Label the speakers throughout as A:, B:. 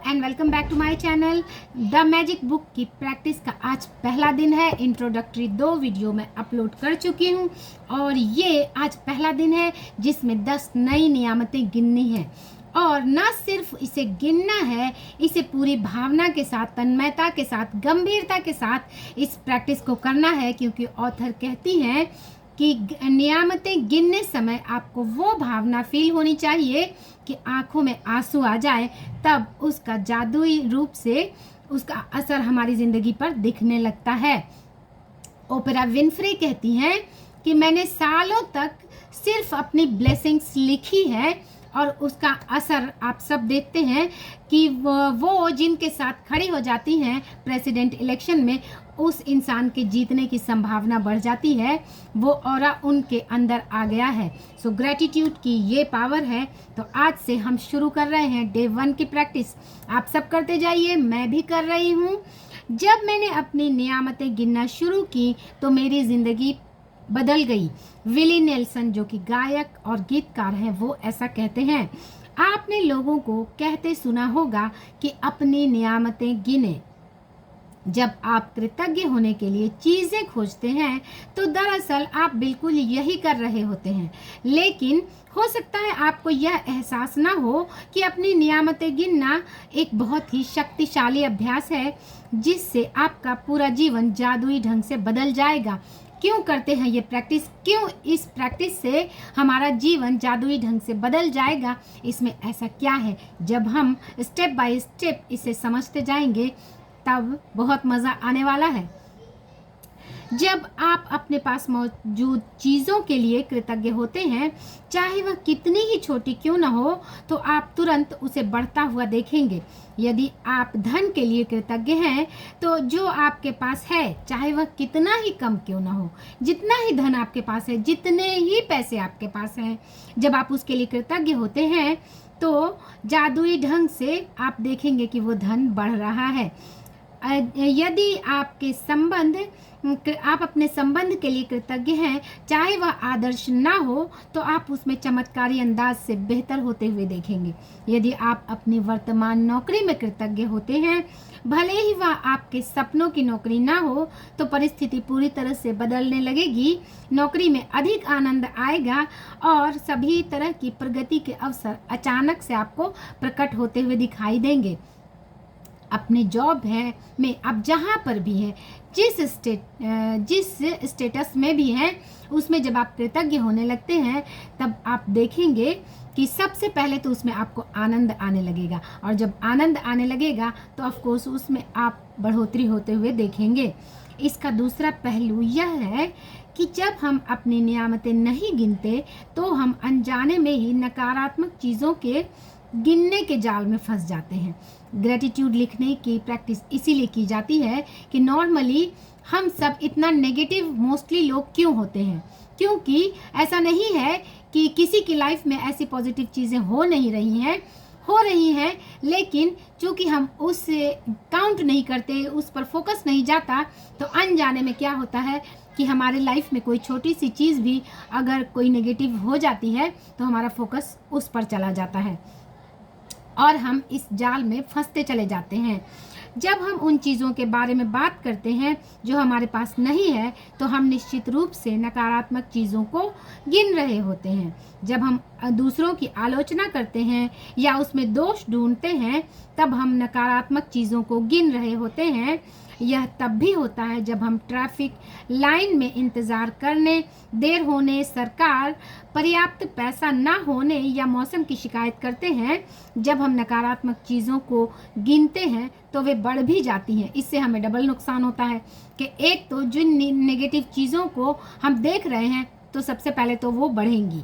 A: And welcome back to my channel the magic book की practice का आज पहला दिन है। इंट्रोडक्टरी 2 वीडियो मैं अपलोड कर चुकी हूँ और ये आज पहला दिन है जिसमें 10 नई नियामतें गिननी है। और न सिर्फ इसे गिनना है, इसे पूरी भावना के साथ, तन्मयता के साथ, गंभीरता के साथ इस प्रैक्टिस को करना है, क्योंकि ऑथर कहती हैं कि नियामतें गिनने समय आपको वो भावना फील होनी चाहिए कि आंखों में आंसू आ जाए, तब उसका जादुई रूप से उसका असर हमारी ज़िंदगी पर दिखने लगता है। ओपरा विनफ्रे कहती हैं कि मैंने सालों तक सिर्फ अपनी ब्लेसिंग्स लिखी है और उसका असर आप सब देखते हैं कि वो जिनके साथ खड़ी हो जाती हैं प्रेसिडेंट इलेक्शन में, उस इंसान के जीतने की संभावना बढ़ जाती है, वो ऑरा उनके अंदर आ गया है। सो ग्रेटिट्यूड की ये पावर है। तो आज से हम शुरू कर रहे हैं डे 1 की प्रैक्टिस। आप सब करते जाइए, मैं भी कर रही हूँ। जब मैंने अपनी नियामतें गिनना शुरू की तो मेरी ज़िंदगी बदल गई। विली नेल्सन, जो कि गायक और गीतकार हैं, वो ऐसा कहते हैं। आपने लोगों को कहते सुना होगा कि अपनी नियामतें गिने। जब आप कृतज्ञ होने के लिए चीज़ें खोजते हैं तो दरअसल आप बिल्कुल यही कर रहे होते हैं, लेकिन हो सकता है आपको यह एहसास ना हो कि अपनी नियामतें गिनना एक बहुत ही शक्तिशाली अभ्यास है जिससे आपका पूरा जीवन जादुई ढंग से बदल जाएगा। क्यों करते हैं ये प्रैक्टिस? क्यों इस प्रैक्टिस से हमारा जीवन जादुई ढंग से बदल जाएगा? इसमें ऐसा क्या है? जब हम स्टेप बाय स्टेप इसे समझते जाएंगे तब बहुत मज़ा आने वाला है। जब आप अपने पास मौजूद चीज़ों के लिए कृतज्ञ होते हैं, चाहे वह कितनी ही छोटी क्यों न हो, तो आप तुरंत उसे बढ़ता हुआ देखेंगे। यदि आप धन के लिए कृतज्ञ हैं तो जो आपके पास है, चाहे वह कितना ही कम क्यों न हो, जितना ही धन आपके पास है, जितने ही पैसे आपके पास हैं, जब आप उसके लिए कृतज्ञ होते हैं तो जादुई ढंग से आप देखेंगे कि वो धन बढ़ रहा है। यदि आप अपने संबंध के लिए कृतज्ञ हैं, चाहे वह आदर्श ना हो, तो आप उसमें चमत्कारी अंदाज से बेहतर होते हुए देखेंगे। यदि आप अपनी वर्तमान नौकरी में कृतज्ञ होते हैं, भले ही वह आपके सपनों की नौकरी ना हो, तो परिस्थिति पूरी तरह से बदलने लगेगी। नौकरी में अधिक आनंद आएगा और सभी तरह की प्रगति के अवसर अचानक से आपको प्रकट होते हुए दिखाई देंगे। अपने जॉब है में आप जहाँ पर भी हैं, जिस स्टेटस में भी हैं, उसमें जब आप कृतज्ञ होने लगते हैं तब आप देखेंगे कि सबसे पहले तो उसमें आपको आनंद आने लगेगा, और जब आनंद आने लगेगा तो ऑफ कोर्स उसमें आप बढ़ोतरी होते हुए देखेंगे। इसका दूसरा पहलू यह है कि जब हम अपनी नियामतें नहीं गिनते तो हम अनजाने में ही नकारात्मक चीज़ों के गिनने के जाल में फंस जाते हैं। ग्रेटिट्यूड लिखने की प्रैक्टिस इसीलिए की जाती है कि नॉर्मली हम सब इतना नेगेटिव मोस्टली लोग क्यों होते हैं, क्योंकि ऐसा नहीं है कि किसी की लाइफ में ऐसी पॉजिटिव चीज़ें हो रही हैं, लेकिन चूंकि हम उससे काउंट नहीं करते, उस पर फोकस नहीं जाता, तो अनजाने में क्या होता है कि हमारे लाइफ में कोई छोटी सी चीज़ भी अगर कोई नेगेटिव हो जाती है तो हमारा फोकस उस पर चला जाता है और हम इस जाल में फंसते चले जाते हैं। जब हम उन चीज़ों के बारे में बात करते हैं जो हमारे पास नहीं है, तो हम निश्चित रूप से नकारात्मक चीज़ों को गिन रहे होते हैं। जब हम दूसरों की आलोचना करते हैं या उसमें दोष ढूंढते हैं, तब हम नकारात्मक चीज़ों को गिन रहे होते हैं। यह तब भी होता है जब हम ट्रैफिक लाइन में इंतज़ार करने, देर होने, सरकार पर्याप्त पैसा ना होने या मौसम की शिकायत करते हैं। जब हम नकारात्मक चीज़ों को गिनते हैं तो वे बढ़ भी जाती हैं। इससे हमें डबल नुकसान होता है कि एक तो जिन नेगेटिव चीज़ों को हम देख रहे हैं तो सबसे पहले तो वो बढ़ेंगी,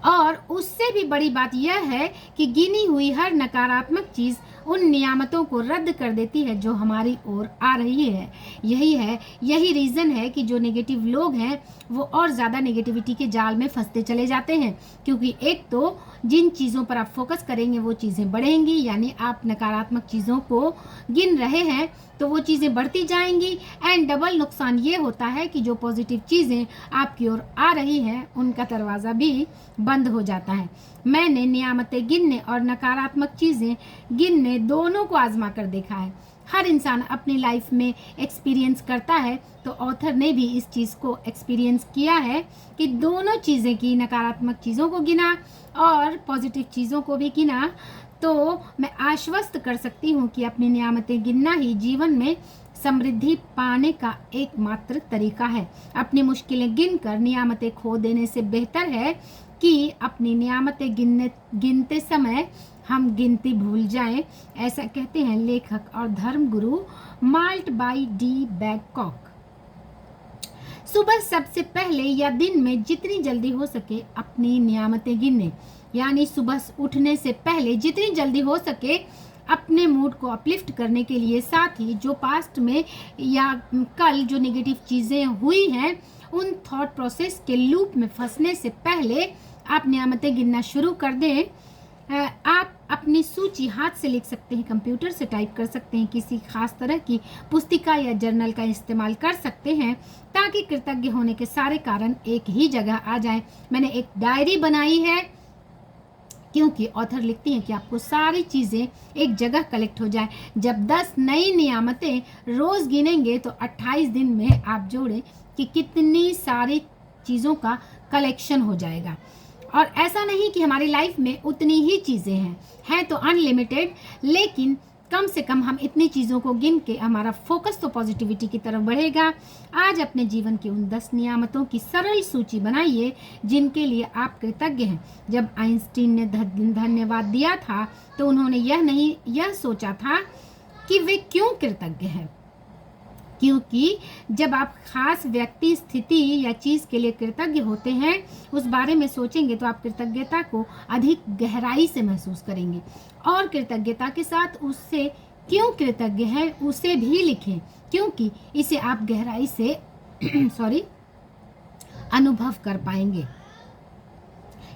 A: और उससे भी बड़ी बात यह है कि गिनी हुई हर नकारात्मक चीज़ उन नियामतों को रद्द कर देती है जो हमारी ओर आ रही है। यही रीज़न है कि जो नेगेटिव लोग हैं वो और ज़्यादा नेगेटिविटी के जाल में फंसते चले जाते हैं, क्योंकि एक तो जिन चीज़ों पर आप फोकस करेंगे वो चीज़ें बढ़ेंगी, यानी आप नकारात्मक चीज़ों को गिन रहे हैं तो वो चीज़ें बढ़ती जाएंगी। एंड डबल नुकसान ये होता है कि जो पॉजिटिव चीज़ें आपकी ओर आ रही हैं उनका दरवाज़ा भी बंद हो जाता है। मैंने नियामतें गिनने और नकारात्मक चीज़ें गिनने दोनों को आजमा कर देखा है। हर इंसान अपनी लाइफ में एक्सपीरियंस करता है, तो ऑथर ने भी इस चीज़ को एक्सपीरियंस किया है कि दोनों चीज़ें की, नकारात्मक चीज़ों को गिना और पॉजिटिव चीज़ों को भी गिना। तो मैं आश्वस्त कर सकती हूँ कि अपनी नियामतें गिनना ही जीवन में समृद्धि पाने का एकमात्र तरीका है। अपनी मुश्किलें गिनकर नियामतें खो देने से बेहतर है कि अपनी नियामतें गिनते समय हम गिनती भूल जाएं। ऐसा कहते हैं लेखक और धर्मगुरु माल्ट बाई डी बैककॉक। सुबह सबसे पहले या दिन में जितनी जल्दी हो सके अपनी नियामतें गिने, यानी सुबह उठने से पहले जितनी जल्दी हो सके अपने मूड को अपलिफ्ट करने के लिए, साथ ही जो पास्ट में या कल जो नेगेटिव चीज़ें हुई हैं उन थॉट प्रोसेस के लूप में फंसने से पहले आप नियामतें गिनना शुरू कर दें। आप अपनी सूची हाथ से लिख सकते हैं, कंप्यूटर से टाइप कर सकते हैं, किसी खास तरह की पुस्तिका या जर्नल का इस्तेमाल कर सकते हैं ताकि कृतज्ञ होने के सारे कारण एक ही जगह आ जाएं। मैंने एक डायरी बनाई है क्योंकि ऑथर लिखती हैं कि आपको सारी चीज़ें एक जगह कलेक्ट हो जाए। जब 10 नई नियामतें रोज़ गिनेंगे तो 28 दिन में आप जोड़ें कि कितनी सारी चीज़ों का कलेक्शन हो जाएगा। और ऐसा नहीं कि हमारी लाइफ में उतनी ही चीज़ें हैं तो अनलिमिटेड, लेकिन कम से कम हम इतनी चीज़ों को गिन के हमारा फोकस तो पॉजिटिविटी की तरफ बढ़ेगा। आज अपने जीवन की उन 10 नियामतों की सरल सूची बनाइए जिनके लिए आप कृतज्ञ हैं। जब आइंस्टीन ने धन्यवाद दिया था तो उन्होंने यह सोचा था कि वे क्यों कृतज्ञ हैं, क्योंकि जब आप खास व्यक्ति, स्थिति या चीज़ के लिए कृतज्ञ होते हैं, उस बारे में सोचेंगे तो आप कृतज्ञता को अधिक गहराई से महसूस करेंगे और कृतज्ञता के साथ उससे क्यों कृतज्ञ हैं उसे भी लिखें, क्योंकि इसे आप गहराई से अनुभव कर पाएंगे।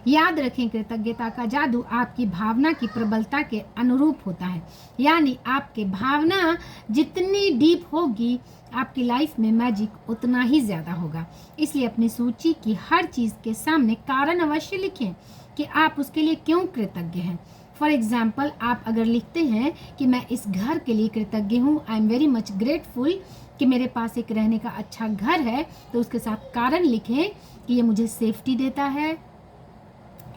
A: याद रखें, कृतज्ञता का जादू आपकी भावना की प्रबलता के अनुरूप होता है, यानी आपके भावना जितनी डीप होगी आपकी लाइफ में मैजिक उतना ही ज़्यादा होगा। इसलिए अपनी सूची की हर चीज़ के सामने कारण अवश्य लिखें कि आप उसके लिए क्यों कृतज्ञ हैं। फॉर एग्जाम्पल, आप अगर लिखते हैं कि मैं इस घर के लिए कृतज्ञ हूँ, I am very much grateful कि मेरे पास एक रहने का अच्छा घर है, तो उसके साथ कारण लिखें कि ये मुझे सेफ्टी देता है,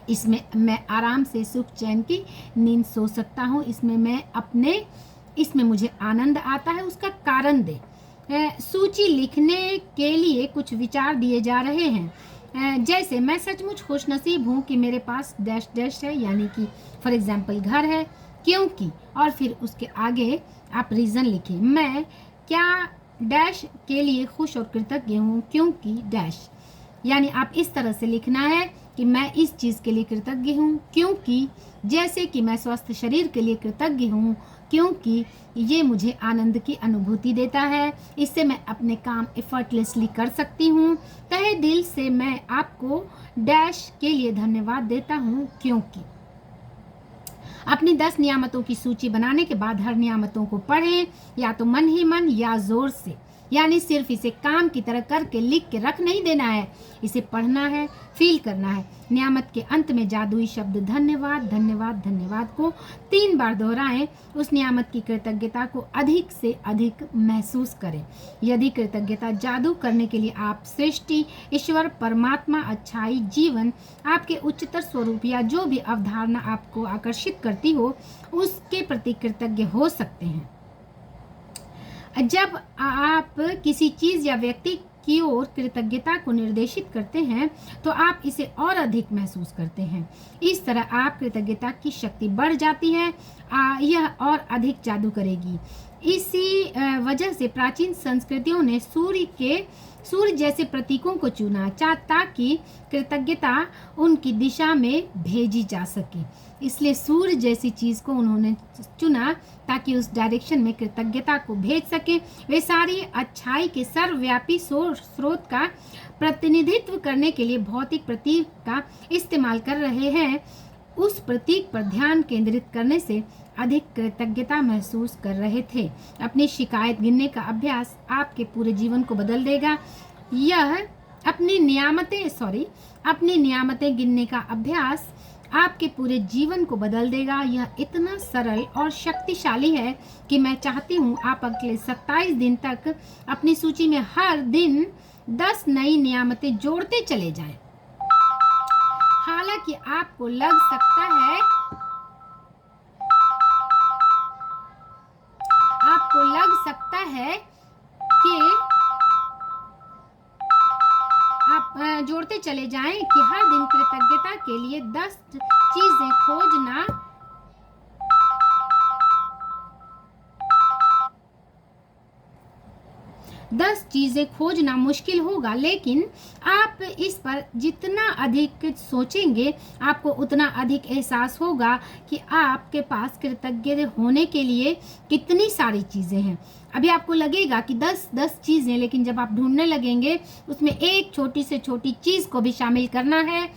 A: इसमें मैं आराम से सुख चैन की नींद सो सकता हूँ, इसमें मुझे आनंद आता है, उसका कारण दे। सूची लिखने के लिए कुछ विचार दिए जा रहे हैं, जैसे मैं सचमुच खुशनसीब हूँ कि मेरे पास डैश डैश है, यानी कि फॉर एग्जाम्पल घर है, क्योंकि, और फिर उसके आगे आप रीज़न लिखें। मैं क्या डैश के लिए खुश और कृतज्ञ हूँ क्योंकि डैश, यानी आप इस तरह से लिखना है कि मैं इस चीज़ के लिए कृतज्ञ हूँ क्योंकि, जैसे कि मैं स्वस्थ शरीर के लिए कृतज्ञ हूँ क्योंकि ये मुझे आनंद की अनुभूति देता है, इससे मैं अपने काम एफर्टलेसली कर सकती हूँ। तहे दिल से मैं आपको डैश के लिए धन्यवाद देता हूँ क्योंकि। अपनी 10 नियामतों की सूची बनाने के बाद हर नियामतों को पढ़ें, या तो मन ही मन या जोर से, यानी सिर्फ इसे काम की तरह करके लिख के रख नहीं देना है, इसे पढ़ना है, फील करना है। नियामत के अंत में जादुई शब्द धन्यवाद धन्यवाद धन्यवाद को 3 बार दोहराएं। उस नियामत की कृतज्ञता को अधिक से अधिक महसूस करें। यदि कृतज्ञता जादू करने के लिए आप सृष्टि, ईश्वर, परमात्मा, अच्छाई, जीवन, आपके उच्चतर स्वरूप या जो भी अवधारणा आपको आकर्षित करती हो उसके प्रति कृतज्ञ हो सकते हैं। जब आप किसी चीज़ या व्यक्ति की ओर कृतज्ञता को निर्देशित करते हैं तो आप इसे और अधिक महसूस करते हैं। इस तरह आप कृतज्ञता की शक्ति बढ़ जाती है। यह और अधिक जादू करेगी। इसी वजह से प्राचीन संस्कृतियों ने सूर्य जैसे प्रतीकों को चुना ताकि कृतज्ञता उनकी दिशा में भेजी जा सके। इसलिए सूर्य जैसी चीज को उन्होंने चुना ताकि उस डायरेक्शन में कृतज्ञता को भेज सके। वे सारी अच्छाई के सर्वव्यापी स्रोत का प्रतिनिधित्व करने के लिए भौतिक प्रतीक का इस्तेमाल कर रहे हैं। उस प्रतीक पर ध्यान केंद्रित करने से अधिक कृतज्ञता महसूस कर रहे थे। अपनी शिकायत गिनने का अभ्यास आपके पूरे जीवन को बदल देगा। यह अपनी नियामतें गिनने का अभ्यास आपके पूरे जीवन को बदल देगा। यह इतना सरल और शक्तिशाली है कि मैं चाहती हूँ आप अगले 27 दिन तक अपनी सूची में हर दिन 10 नई नियामतें जोड़ते चले जाएं। हालांकि आपको लग सकता है कि आप जोड़ते चले जाएं कि हर दिन कृतज्ञता के लिए 10 चीजें खोजना मुश्किल होगा, लेकिन आप इस पर जितना अधिक सोचेंगे आपको उतना अधिक एहसास होगा कि आपके पास कृतज्ञ होने के लिए कितनी सारी चीजें हैं। अभी आपको लगेगा कि 10 चीजें, लेकिन जब आप ढूंढने लगेंगे उसमें एक छोटी से छोटी चीज को भी शामिल करना है।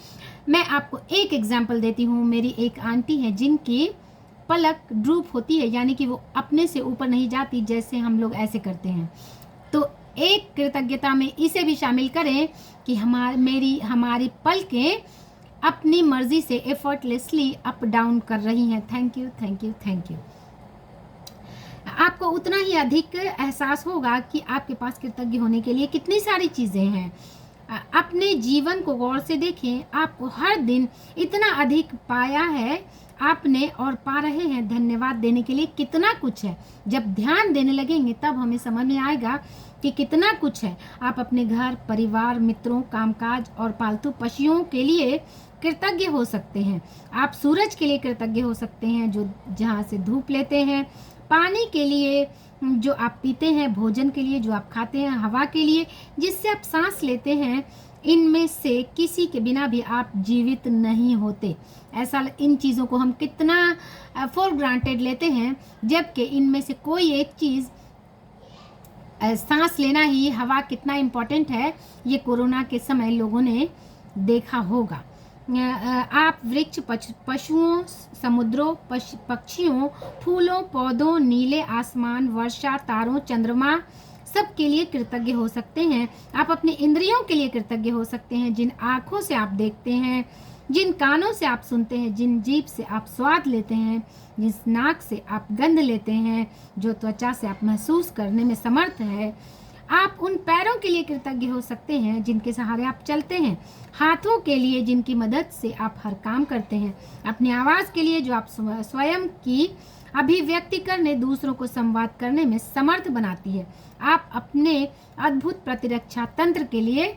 A: मैं आपको एक एग्जाम्पल देती हूँ। मेरी एक आंटी है जिनकी पलक ड्रूप होती है, यानी कि वो अपने से ऊपर नहीं जाती जैसे हम लोग ऐसे करते हैं। तो एक कृतज्ञता में इसे भी शामिल करें कि हमारी पलकें अपनी मर्जी से एफर्टलेसली अप डाउन कर रही हैं। Thank you, thank you, thank you. आपको उतना ही अधिक एहसास होगा कि आपके पास कृतज्ञ होने के लिए कितनी सारी चीजें हैं। अपने जीवन को गौर से देखें। आपको हर दिन इतना अधिक पाया है आपने और पा रहे हैं। धन्यवाद देने के लिए कितना कुछ है। जब ध्यान देने लगेंगे तब हमें समझ में आएगा कि कितना कुछ है। आप अपने घर, परिवार, मित्रों, कामकाज और पालतू पशुओं के लिए कृतज्ञ हो सकते हैं। आप सूरज के लिए कृतज्ञ हो सकते हैं जो जहाँ से धूप लेते हैं, पानी के लिए जो आप पीते हैं, भोजन के लिए जो आप खाते हैं, हवा के लिए जिससे आप सांस लेते हैं। इनमें से किसी के बिना भी आप जीवित नहीं होते। ऐसा इन चीज़ों को हम कितना फॉर ग्रांटेड लेते हैं, जबकि इनमें से कोई एक चीज़, सांस लेना ही, हवा कितना इम्पोर्टेंट है, ये कोरोना के समय लोगों ने देखा होगा। आप वृक्ष, पशुओं, समुद्रों, पक्षियों, फूलों, पौधों, नीले आसमान, वर्षा, तारों, चंद्रमा सब के लिए कृतज्ञ हो सकते हैं। आप अपने इंद्रियों के लिए कृतज्ञ हो सकते हैं, जिन आँखों से आप देखते हैं, जिन कानों से आप सुनते हैं, जिन जीभ से आप स्वाद लेते हैं, जिस नाक से आप गंध लेते हैं, जो त्वचा से आप महसूस करने में समर्थ है। आप उन पैरों के लिए कृतज्ञ हो सकते हैं जिनके सहारे आप चलते हैं, हाथों के लिए जिनकी मदद से आप हर काम करते हैं, अपनी आवाज़ के लिए जो आप स्वयं की अभिव्यक्ति करने, दूसरों को संवाद करने में समर्थ बनाती है। आप अपने अद्भुत प्रतिरक्षा तंत्र के लिए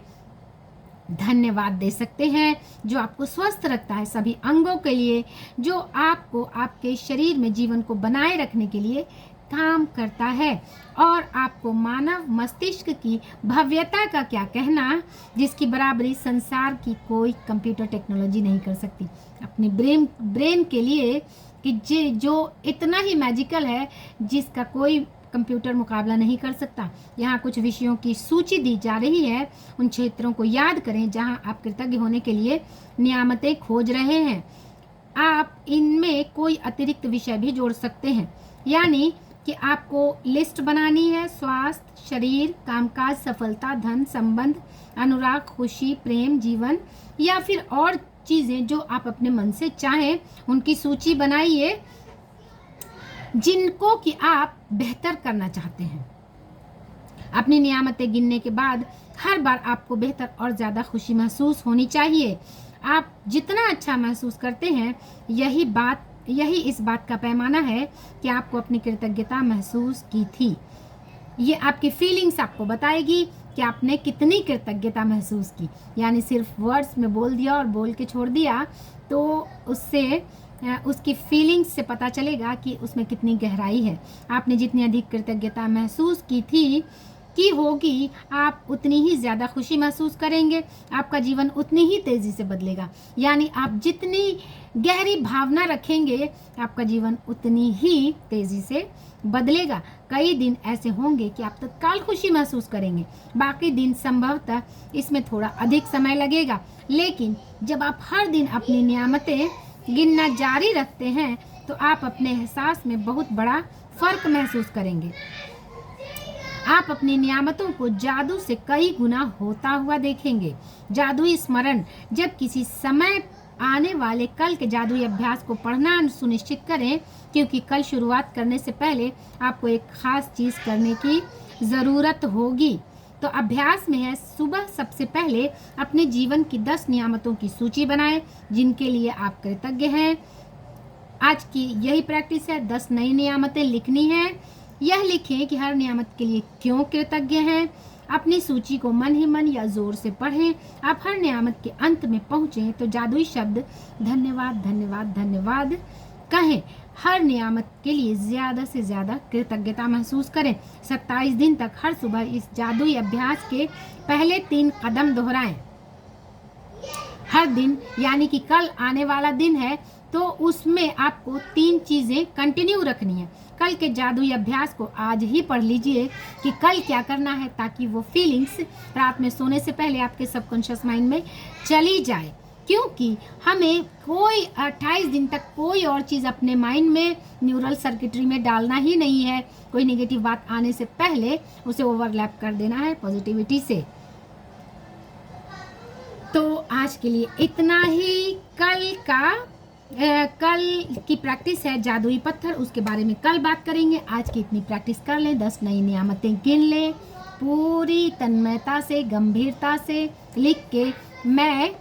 A: धन्यवाद दे सकते हैं जो आपको स्वस्थ रखता है, सभी अंगों के लिए जो आपको आपके शरीर में जीवन को बनाए रखने के लिए काम करता है, और आपको मानव मस्तिष्क की भव्यता का क्या कहना, जिसकी बराबरी संसार की कोई कंप्यूटर टेक्नोलॉजी नहीं कर सकती। अपने ब्रेन के लिए कि जो इतना ही मैजिकल है जिसका कोई कंप्यूटर मुकाबला नहीं कर सकता। यहाँ कुछ विषयों की सूची दी जा रही है। उन क्षेत्रों को याद करें जहाँ आप कृतज्ञ होने के लिए नियामतें खोज रहे हैं। आप इनमें कोई अतिरिक्त विषय भी जोड़ सकते हैं, यानी कि आपको लिस्ट बनानी है। स्वास्थ्य, शरीर, कामकाज, सफलता, धन, संबंध, अनुराग, खुशी, प्रेम, जीवन, या फिर और चीज़ें जो आप अपने मन से चाहें, उनकी सूची बनाइए जिनको कि आप बेहतर करना चाहते हैं। अपनी नियामतें गिनने के बाद हर बार आपको बेहतर और ज़्यादा खुशी महसूस होनी चाहिए। आप जितना अच्छा महसूस करते हैं, यही इस बात का पैमाना है कि आपको अपनी कृतज्ञता महसूस की थी। ये आपकी फीलिंग्स आपको बताएगी कि आपने कितनी कृतज्ञता महसूस की। यानी सिर्फ वर्ड्स में बोल दिया और बोल के छोड़ दिया तो उससे उसकी फीलिंग्स से पता चलेगा कि उसमें कितनी गहराई है। आपने जितनी अधिक कृतज्ञता महसूस की होगी, आप उतनी ही ज़्यादा खुशी महसूस करेंगे, आपका जीवन उतनी ही तेज़ी से बदलेगा। यानी आप जितनी गहरी भावना रखेंगे, आपका जीवन उतनी ही तेज़ी से बदलेगा। कई दिन ऐसे होंगे कि आप तत्काल खुशी महसूस करेंगे, बाकी दिन संभवतः इसमें थोड़ा अधिक समय लगेगा। लेकिन जब आप हर दिन अपनी नियामतें गिनना जारी रखते हैं तो आप अपने एहसास में बहुत बड़ा फर्क महसूस करेंगे। आप अपनी नियामतों को जादू से कई गुना होता हुआ देखेंगे। जादुई स्मरण, जब किसी समय आने वाले कल के जादुई अभ्यास को पढ़ना सुनिश्चित करें, क्योंकि कल शुरुआत करने से पहले आपको एक खास चीज़ करने की ज़रूरत होगी। तो अभ्यास में है, सुबह सबसे पहले अपने जीवन की 10 नियामतों की सूची बनाएं जिनके लिए आप कृतज्ञ हैं। आज की यही प्रैक्टिस है, 10 नई नियामतें लिखनी हैं। यह लिखें कि हर नियामत के लिए क्यों कृतज्ञ हैं। अपनी सूची को मन ही मन या जोर से पढ़ें। आप हर नियामत के अंत में पहुंचें तो जादुई शब्द धन्यवाद धन्यवाद धन्यवाद कहें। हर नियामत के लिए ज़्यादा से ज़्यादा कृतज्ञता महसूस करें। 27 दिन तक हर सुबह इस जादुई अभ्यास के पहले 3 कदम दोहराएं। हर दिन, यानी कि कल आने वाला दिन है तो उसमें आपको 3 चीज़ें कंटिन्यू रखनी है। कल के जादुई अभ्यास को आज ही पढ़ लीजिए कि कल क्या करना है, ताकि वो फीलिंग्स रात में सोने से पहले आपके सबकॉन्शियस माइंड में चली जाए। क्योंकि हमें कोई 28 दिन तक कोई और चीज़ अपने माइंड में, न्यूरल सर्किटरी में डालना ही नहीं है। कोई नेगेटिव बात आने से पहले उसे ओवरलैप कर देना है पॉजिटिविटी से। तो आज के लिए इतना ही। कल की प्रैक्टिस है जादुई पत्थर, उसके बारे में कल बात करेंगे। आज की इतनी प्रैक्टिस कर लें, 10 नई नियामतें गिन लें, पूरी तन्मयता से, गंभीरता से लिख के मैं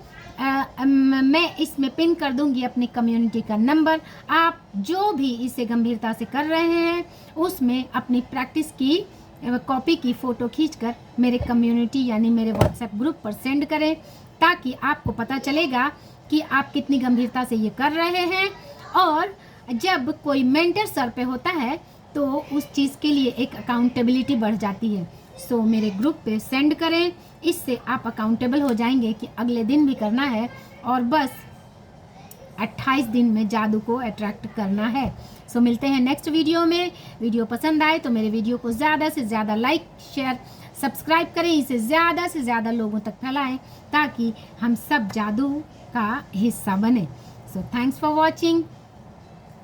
A: इसमें पिन कर दूंगी अपनी कम्युनिटी का नंबर। आप जो भी इसे गंभीरता से कर रहे हैं उसमें अपनी प्रैक्टिस की कॉपी की फ़ोटो खींचकर मेरे कम्युनिटी यानी मेरे व्हाट्सएप ग्रुप पर सेंड करें, ताकि आपको पता चलेगा कि आप कितनी गंभीरता से ये कर रहे हैं। और जब कोई मेंटर सर पे होता है तो उस चीज़ के लिए एक अकाउंटेबिलिटी बढ़ जाती है। सो मेरे ग्रुप पे सेंड करें, इससे आप अकाउंटेबल हो जाएंगे कि अगले दिन भी करना है और बस 28 दिन में जादू को अट्रैक्ट करना है। सो मिलते हैं नेक्स्ट वीडियो में। वीडियो पसंद आए तो मेरे वीडियो को ज़्यादा से ज़्यादा लाइक, शेयर, सब्सक्राइब करें, इसे ज़्यादा से ज़्यादा लोगों तक फैलाएं ताकि हम सब जादू का हिस्सा बने। So thanks for watching.